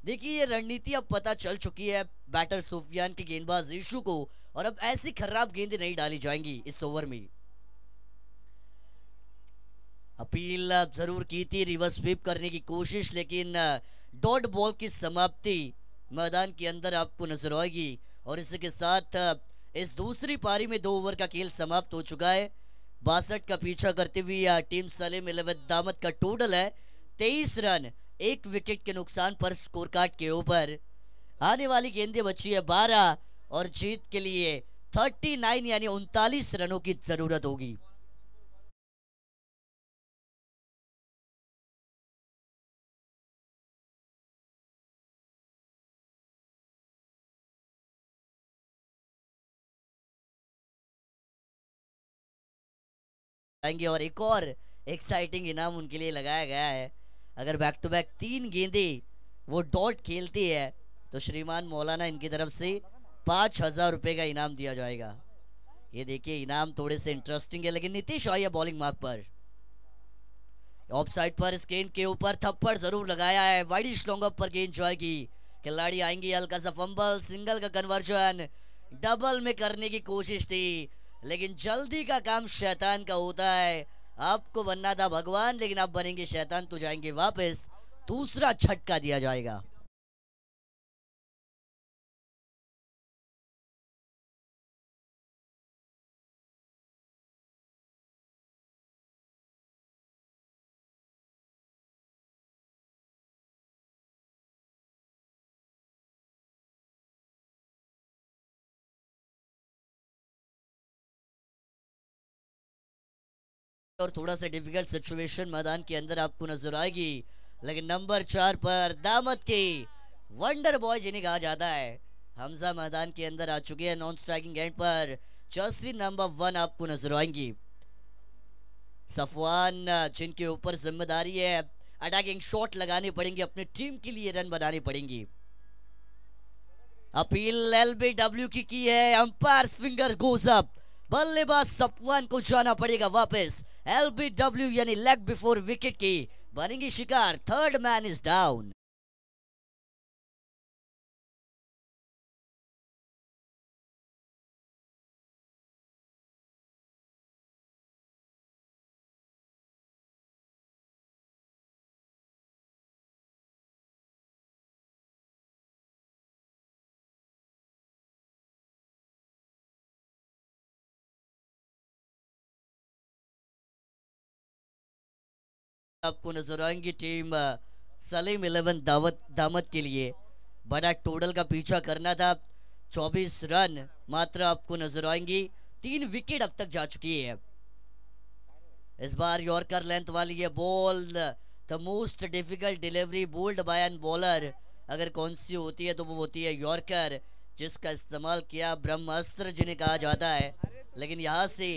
देखिए ये रणनीति अब पता चल चुकी है बैटर सुफियान के गेंदबाज इशू को, और अब ऐसी खराब गेंदें नहीं डाली जाएंगी इस ओवर में। अपील जरूर की थी, रिवर्स स्वीप करने की कोशिश, लेकिन डॉट बॉल की समाप्ति मैदान के अंदर आपको नजर आएगी, और इसी के साथ इस दूसरी पारी में 2 ओवर का खेल समाप्त हो चुका है। 62 का पीछा करते हुए टीम सलीम 11 दामत का टोटल है 23 रन, 1 विकेट के नुकसान पर स्कोर कार्ड के ऊपर। आने वाली गेंदें बची है 12, और जीत के लिए 39 यानी 39 रनों की जरूरत होगी। और एक और एक्साइटिंग इनाम उनके लिए लगाया गया है। अगर बैक टू बैक 3 गेंदे वो डॉट खेलती है तो श्रीमान मौलाना इनकी तरफ से 5,000 रुपए का इनाम दिया जाएगा। ये देखिए इनाम थोड़े से इंटरेस्टिंग है, लेकिन नीतीश आई है बॉलिंग मार्क पर। ऑफ साइड पर इस गेंद के ऊपर थप्पड़ जरूर लगाया है, वाइड लॉन्ग अप पर गेंद जाएगी, खिलाड़ी आएंगी, हल्का सा फंबल, सिंगल का कन्वर्जन डबल में करने की कोशिश थी, लेकिन जल्दी का काम शैतान का होता है। आपको बनना था भगवान, लेकिन आप बनेंगे शैतान तो जाएंगे वापस। दूसरा झटका दिया जाएगा। और थोड़ा सा डिफिकल्ट सिचुएशन मैदान के अंदर आपको नजर आएगी, लेकिन नंबर 4 पर दामद के वंडर बॉय जिन्हें कहा जाता है, हमजा मैदान के अंदर आ चुके हैं। नॉन स्ट्राइकिंग एंड पर जर्सी नंबर 1 आपको नजर आएंगी। सफवान जिनके ऊपर जिम्मेदारी है, अटैकिंग शॉट लगाने पड़ेंगे, अपने टीम के लिए रन बनाने पड़ेंगी। अपील एलबीडब्ल्यू की है, अंपायर फिंगर गोज अप, बल्लेबाज सफवान को जाना पड़ेगा वापस। एलबीडब्ल्यू यानी लेग बिफोर विकेट की बनेंगी शिकार। Third man is down. आपको नजर आएंगी टीम सलीम 11 दामद के लिए। बड़ा टोटल का पीछा करना था, 24 रन मात्र आपको नजर आएंगी। 3 विकेट अब तक जा चुकी है। इस बार यॉर्कर लेंथ वाली है ball, the most difficult delivery bowled by an bowler अगर कौन सी होती है तो वो होती है यॉर्कर, जिसका इस्तेमाल किया ब्रह्मास्त्र जिन्हें कहा जाता है। लेकिन यहाँ से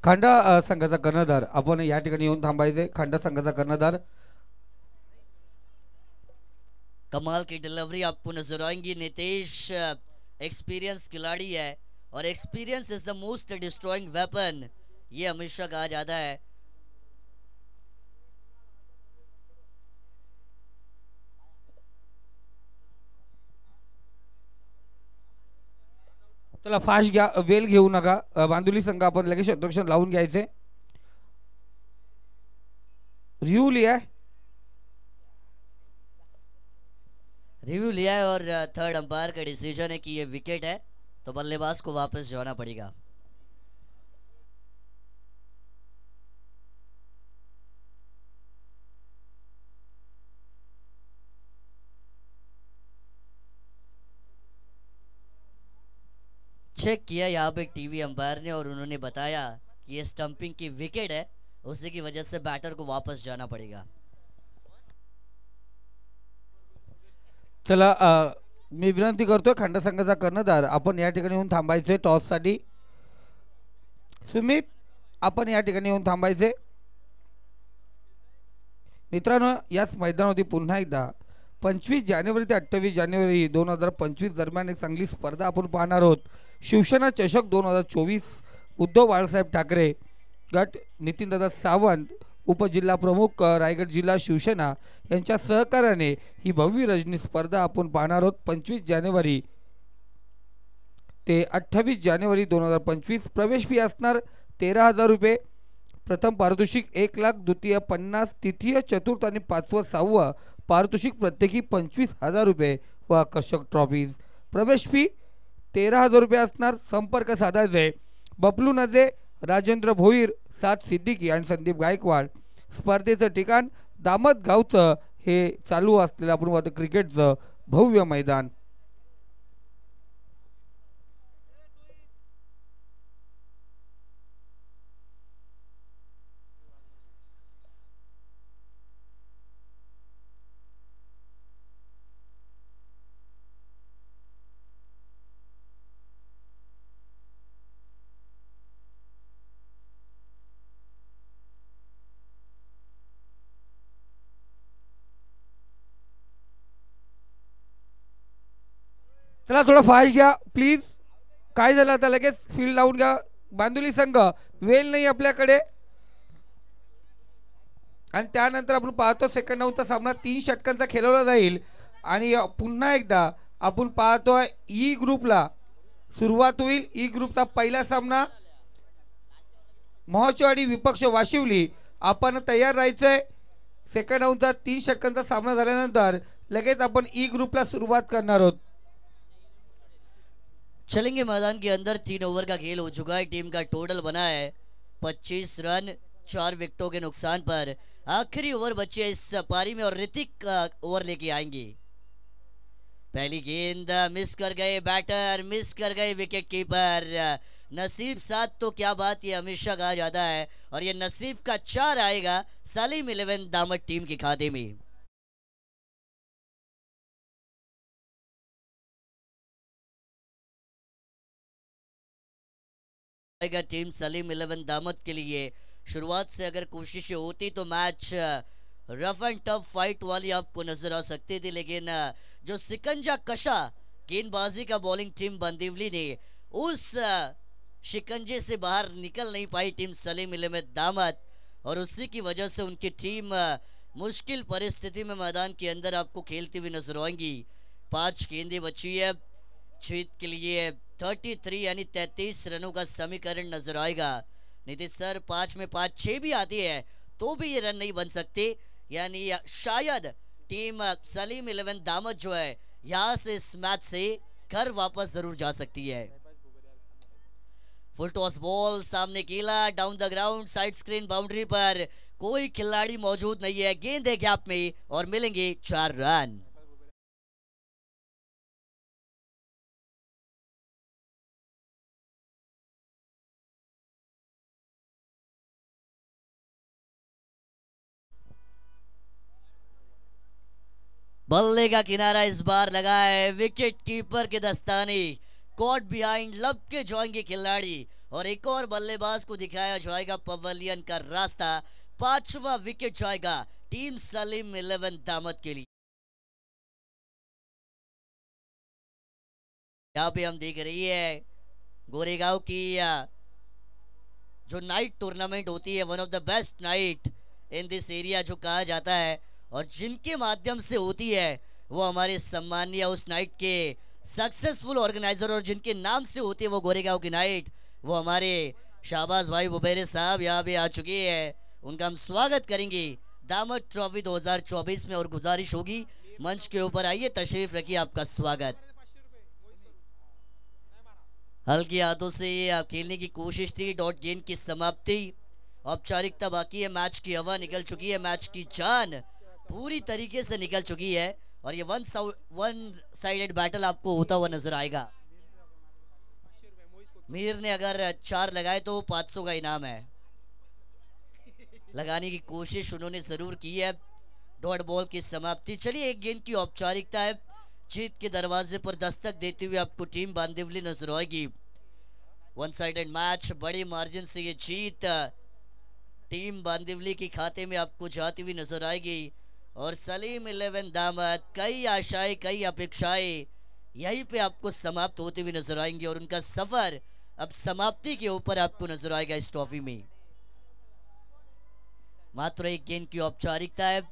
खांडा संघाचा कर्णधार आपण या ठिकाणी येऊन थांबायचे। खांडा संघाचा कर्णधार कमाल की डिलीवरी आपको नजर आएंगी। नितेश एक्सपीरियंस खिलाड़ी है और experience is the most destroying weapon, ये हमेशा कहा जाता है। चला फास्ट घ्या, वेल घेऊ नका। बांदुली संघ आपण लगेच शतरक्षण लावून घ्यायचे। रिव्यू लिया है, रिव्यू लिया है और थर्ड अंपायर का डिसीजन है कि ये विकेट है, तो बल्लेबाज को वापस जाना पड़ेगा। चेक किया यहाँ पे टीवी अंपायर ने और उन्होंने बताया कि ये स्टंपिंग की विकेट है, उसी की वजह से बैटर को वापस जाना पड़ेगा। चला मी विनंती करतोय खांडा संघाचा कर्णधार आपण या ठिकाणी येऊन थांबायचे टॉस साठी। सुमित आपण या ठिकाणी येऊन थांबायचे। मित्रांनो याच मैदानावरती पुन्हा एकदा 25 जानेवारी ते 28 जानेवारी 2025 दरम्यान एक चांगली स्पर्धा आपण पाहणार आहोत। शिवसेना चषक 2024 उद्धव बाळासाहेब ठाकरे गट नितीनदादा सावंत उपजिल्हा प्रमुख रायगड जिल्हा शिवसेना यांच्या सहकार्याने ही भव्य रजनी स्पर्धा आपण पाहणार आहोत। 25 जानेवारी ते 28 जानेवारी 2025 प्रवेश फी असणार 13,000 रुपये। प्रथम पारितोषिक 1 लाख, द्वितीय 50, तृतीय, चतुर्थ आणि 5व 6व पारितोषिक प्रत्येकी 25,000 रुपये व आकर्षक ट्रॉफीज। प्रवेश फी 13,000 रुपये असणार। संपर्क साधायचे बबलू नजे, राजेंद्र भोईर, सात सिद्दीकी आणि संदीप गायकवाड। स्पर्धेचं ठिकाण दामद गावचं हे चालू असलेलं आपण क्रिकेटचं भव्य मैदान। चला थोडं फास्ट घ्या प्लीज. काय झालं आता लगेच फील्ड लावून घ्या. बांदिवली संघ वेळ नाही आपल्याकडे. आणि त्यानंतर आपण पाहतो सेकंड राऊंडचा सामना 3 षटकांचा खेळवला जाईल. आणि पुन्हा एकदा आपण पाहतोय ई ग्रुपला सुरुवात होईल. ई ग्रुपचा पहिला सामना महोत्सवाडी विपक्ष वाशिवली. आपण तयार राहायचंय. सेकंड राऊंडचा 3 षटकांचा सामना झाल्यानंतर लगेच आपण ई ग्रुपला सुरुवात करणार आहोत. चलेंगे मैदान के अंदर 3 ओवर का खेल हो चुका है. टीम का टोटल बना है 25 रन 4 विकेटों के नुकसान पर. आखिरी ओवर बचे इस पारी में और ऋतिक ओवर लेके आएंगे. पहली गेंद मिस कर गए बैटर, मिस कर गए विकेट कीपर. नसीब साथ तो क्या बात, ये हमेशा कहा जाता है. और ये नसीब का 4 आएगा सलीम 11 दामद टीम के खाते में. टीम सलीम 11 दामद के लिए शुरुआत से अगर कोशिशें होती तो match rough and tough fight वाली आपको नजर आ सकती थी. लेकिन जो सिकंजा कशा गेंदबाजी का बॉलिंग टीम बंदिवली ने, उस शिकंजे से बाहर निकल नहीं पाई टीम सलीम 11 दामद. और उसी की वजह से उनकी टीम मुश्किल परिस्थिति में मैदान के अंदर आपको खेलती हुई नजर आएंगी. 5 गेंदें बची है. जीत के लिए 33 यानी 33 रनों का समीकरण नजर आएगा. नीतीश सर 5 में 5 6 भी आती है तो भी ये रन नहीं बन सकते. यानी शायद टीम सलीम 11 दामद जो है यहाँ से इस मैच से घर वापस जरूर जा सकती है. फुल टॉस बॉल सामने कीला down the ground side screen boundary पर. कोई खिलाड़ी मौजूद नहीं है. गेंद है गैप में और मिलेंगे 4 रन. बल्ले का किनारा इस बार लगा है विकेट कीपर के दस्ताने. कॉट बिहाइंड लब के जाएंगे खिलाड़ी और एक और बल्लेबाज को दिखाया जाएगा पवेलियन का रास्ता. 5वां विकेट जाएगा टीम सलीम 11 दामद के लिए. यहाँ पे हम देख रही है गोरेगांव की जो नाइट टूर्नामेंट होती है, one of the best night in this area जो कहा जाता है, और जिनके माध्यम से होती है वो हमारे सम्मानीय उस नाइट के सक्सेसफुल ऑर्गेनाइजर, और जिनके नाम से होती है वो गोरेगांव की नाइट, वो हमारे शाहबाज भाई बुबेरे साहब यहाँ पे आ चुके हैं. उनका हम स्वागत करेंगे दामद ट्रॉफी 2024 में. और गुजारिश होगी मंच के ऊपर आइए, तशरीफ रखिए, आपका स्वागत. हल्की हाथों से खेलने की कोशिश थी. डॉट गेंद की समाप्ति, औपचारिकता बाकी है. मैच की हवा निकल चुकी है, मैच की जान पूरी तरीके से निकल चुकी है और ये वन साइडेड बैटल आपको होता हुआ नजर आएगा. मीर ने अगर 4 लगाए तो 500 का इनाम है. लगाने की कोशिश उन्होंने जरूर की है. डॉट बॉल की समाप्ति. चलिए एक गेंद की औपचारिकता है. जीत के दरवाजे पर दस्तक देते हुए आपको टीम बांदिवली नजर आएगी. वन साइडेड मैच, बड़ी मार्जिन से ये जीत टीम बांदिवली के खाते में आपको जाती हुई नजर आएगी. और सलीम 11 दामद, कई आशाएं कई अपेक्षाएं यहीं पे आपको समाप्त होते हुए नजर आएंगे और उनका सफर अब समाप्ति के ऊपर आपको नजर आएगा इस ट्रॉफी में. मात्र एक गेंद की औपचारिकता है.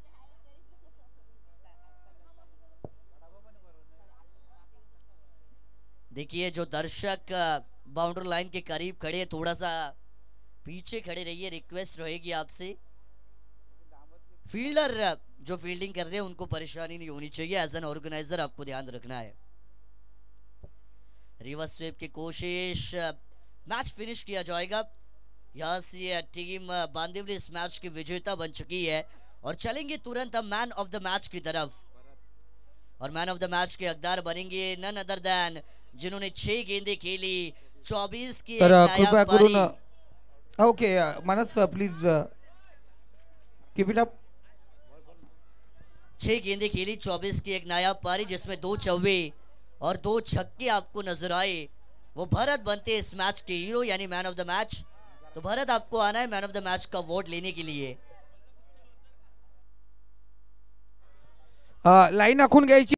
देखिए जो दर्शक बाउंड्री लाइन के करीब खड़े, थोड़ा सा पीछे खड़े रहिए, रिक्वेस्ट रहेगी आपसे. फील्डर जो फील्डिंग कर रहे हैं उनको परेशानी नहीं होनी चाहिए. एज एन ऑर्गेनाइजर आपको ध्यान रखना है. रिवर्स स्वीप की कोशिश, मैच फिनिश किया जाएगा. यहाँ से टीम बांदिवली इस मैच की विजेता बन चुकी है और चलेंगे तुरंत हम मैन ऑफ द मैच की तरफ. और मैन ऑफ द मैच के हकदार बनेंगे नन अदर देन जिन्होंने 6 गेंदें खेली, 24 की कृपया करून okay Manas please keep it up. 6 गेंदें खेली, 24 की एक नायाब पारी जिसमें 2 चौवे और 2 छक्के आपको नजर आए. वो भरत बनते इस मैच के हीरो यानी मैन ऑफ द मैच. तो भरत आपको आना है मैन ऑफ द मैच का अवार्ड लेने के लिए. लाईन आखून घ्यायची.